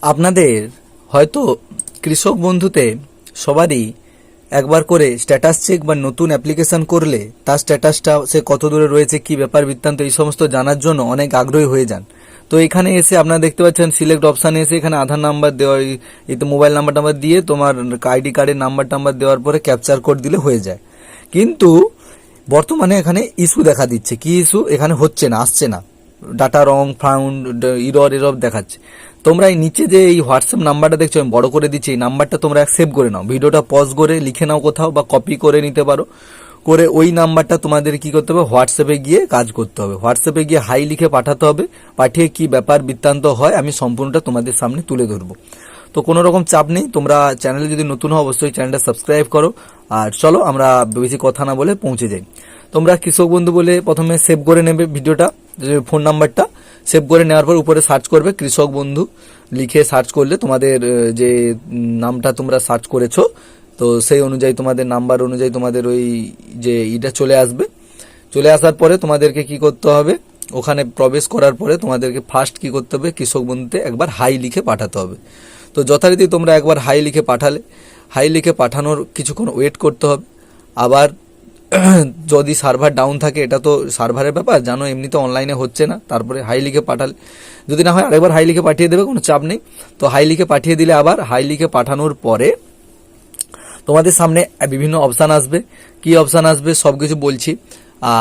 আপনাদের হয়তো কৃষক বন্ধুতে সবারই একবার করে স্ট্যাটাস চেক বা নতুন অ্যাপ্লিকেশন করলে তার স্ট্যাটাসটা সে কত দূরে রয়েছে, কি ব্যাপার বৃত্তান্ত, এই সমস্ত জানার জন্য অনেক আগ্রহী হয়ে যান। তো এখানে এসে আপনারা দেখতে পাচ্ছেন সিলেক্ট অপশানে এসে এখানে আধার নাম্বার দেওয়া, এই তো মোবাইল নাম্বার দিয়ে তোমার আইডি কার্ডের নাম্বার দেওয়ার পরে ক্যাপচার কোড দিলে হয়ে যায়। কিন্তু বর্তমানে এখানে ইস্যু দেখা দিচ্ছে। কি ইস্যু? এখানে হচ্ছে না, আসছে না, ডাটা রং ফাউন্ড, এরর দেখাচ্ছে। তোমরা এই নিচে যে এই হোয়াটসঅ্যাপ নাম্বারটা দেখছো আমি বড় করে দিচ্ছি, এই নাম্বারটা তোমরা সেভ করে নাও, ভিডিওটা পজ করে লিখে নাও কোথাও বা কপি করে নিতে পারো। করে ওই নাম্বারটা তোমাদের কি করতে হবে, হোয়াটসঅ্যাপে গিয়ে কাজ করতে হবে। হোয়াটসঅ্যাপে গিয়ে হাই লিখে পাঠাতে হবে। পাঠিয়ে কি ব্যাপার বৃত্তান্ত হয় আমি সম্পূর্ণটা তোমাদের সামনে তুলে ধরবো। তো কোনো রকম চাপ নেই, তোমরা চ্যানেলে যদি নতুন হও অবশ্যই চ্যানেলটা সাবস্ক্রাইব করো। আর চলো আমরা বেশি কথা না বলে পৌঁছে যাই। তোমরা কৃষক বন্ধু বলে প্রথমে সেভ করে নেবে ভিডিওটা, ফোন নাম্বারটা সেভ করে নেওয়ার পর উপরে সার্চ করবে কৃষক বন্ধু লিখে সার্চ করলে তোমাদের যে নামটা তোমরা সার্চ করেছো তো সেই অনুযায়ী তোমাদের নাম্বার অনুযায়ী তোমাদের ওই যে এটা চলে আসবে। চলে আসার পরে তোমাদেরকে কি করতে হবে, ওখানে প্রবেশ করার পরে তোমাদেরকে ফার্স্ট কি করতে হবে, কৃষক বন্ধুতে একবার হাই লিখে পাঠাতে হবে। তো যথারীতি তোমরা একবার হাই লিখে পাঠালে, হাই লিখে পাঠানোর কিছুক্ষণ ওয়েট করতে হবে। আবার যদি সার্ভার ডাউন থাকে, এটা তো সার্ভারের ব্যাপার জানো, এমনি তো অনলাইনে হচ্ছে না, তারপরে হাই লিখে পাঠালে যদি না হয় আরেকবার হাই লিখে পাঠিয়ে দেবে, কোনো চাপ নেই। তো হাই লিখে পাঠিয়ে দিলে আবার হাই লিখে পাঠানোর পরে তোমাদের সামনে বিভিন্ন অপশান আসবে। কি অপশান আসবে সব কিছু বলছি।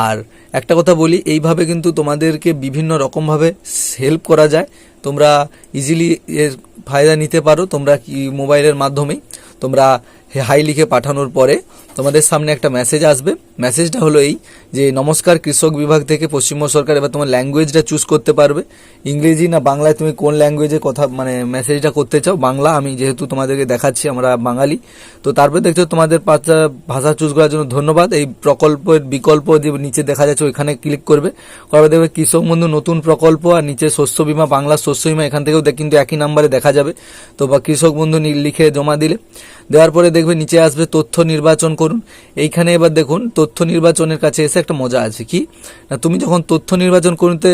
আর একটা কথা বলি, এইভাবে কিন্তু তোমাদেরকে বিভিন্ন রকমভাবে হেল্প করা যায়, তোমরা ইজিলি এর ফায়দা নিতে পারো। তোমরা কি মোবাইলের মাধ্যমেই তোমরা হাই লিখে পাঠানোর পরে তোমাদের সামনে একটা মেসেজ আসবে। মেসেজটা হলো এই যে, নমস্কার, কৃষক বিভাগ থেকে পশ্চিমবঙ্গ সরকার। এবার তোমার ল্যাঙ্গুয়েজটা চুজ করতে পারবে, ইংরেজি না বাংলায়, তুমি কোন ল্যাঙ্গুয়েজে কথা মেসেজটা করতে চাও। বাংলা, আমি যেহেতু তোমাদেরকে দেখাচ্ছি আমরা বাঙালি, তো তারপরে দেখছো তোমাদের ভাষা চুজ করার জন্য ধন্যবাদ। এই প্রকল্পের বিকল্প যে নিচে দেখা যাচ্ছে ওইখানে ক্লিক করবে, করাবে দেখবে কৃষক বন্ধু নতুন প্রকল্প, আর নিচে শস্য বীমা, বাংলা শস্য বীমা, এখান থেকেও কিন্তু একই নাম্বারে দেখা যাবে। তো বা কৃষক বন্ধু লিখে জমা দিলে, দেওয়ার পরে দেখবে নিচে আসবে তথ্য নির্বাচন করুন। এইখানে এবার দেখুন তথ্য নির্বাচনের কাছে এসে একটা মজা আছে। কি না, তুমি যখন তথ্য নির্বাচন করতে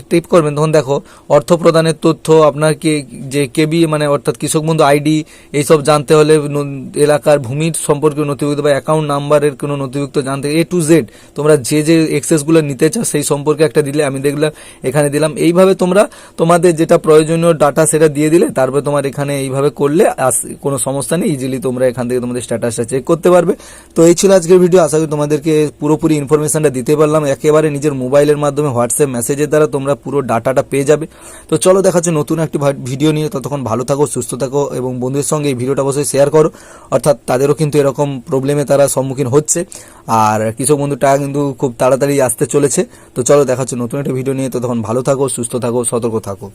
টিপ করবেন তখন দেখো অর্থ প্রদানের তথ্য, আপনার কি যে কেবি মানে অর্থাৎ কৃষক বন্ধু আইডি, এইসব জানতে হলে এলাকার ভূমির সম্পর্কে নথিভুক্ত বা অ্যাকাউন্ট নাম্বারের কোনো নথিভুক্ত জানতে, A to Z তোমরা যে এক্সেসগুলো নিতে চাও সেই সম্পর্কে একটা দিলে, আমি দেখলাম এখানে দিলাম। এইভাবে তোমরা তোমাদের যেটা প্রয়োজনীয় ডাটা সেটা দিয়ে দিলে, তারপরে তোমার এখানে এইভাবে করলে কোনো সমস্যা নেই, ইজিলি তোমরা এখান থেকে তোমাদের স্ট্যাটাসটা চেক করতে পারবে। তো এই ছিল আজকের ভিডিও। আশা করি তোমাদেরকে পুরোপুরি ইনফরমেশনটা দিতে পারলাম। একেবারে নিজের মোবাইলের মাধ্যমে হোয়াটসঅ্যাপ মেসেজের দ্বারা তোমরা পুরো ডাটাটা পেয়ে যাবে। তো চলো দেখাচ্ছে নতুন একটি ভিডিও নিয়ে। ততক্ষণ ভালো থাকো, সুস্থ থাকো এবং বন্ধুদের সঙ্গে এই ভিডিওটা অবশ্যই শেয়ার করো, অর্থাৎ তাদেরও কিন্তু এরকম প্রবলেমে তারা সম্মুখীন হচ্ছে। আর কৃষক বন্ধু টাকা কিন্তু খুব তাড়াতাড়ি আসতে চলেছে। তো চলো দেখাচ্ছে নতুন একটা ভিডিও নিয়ে। ততক্ষণ ভালো থাকো, সুস্থ থাকো, সতর্ক থাকো।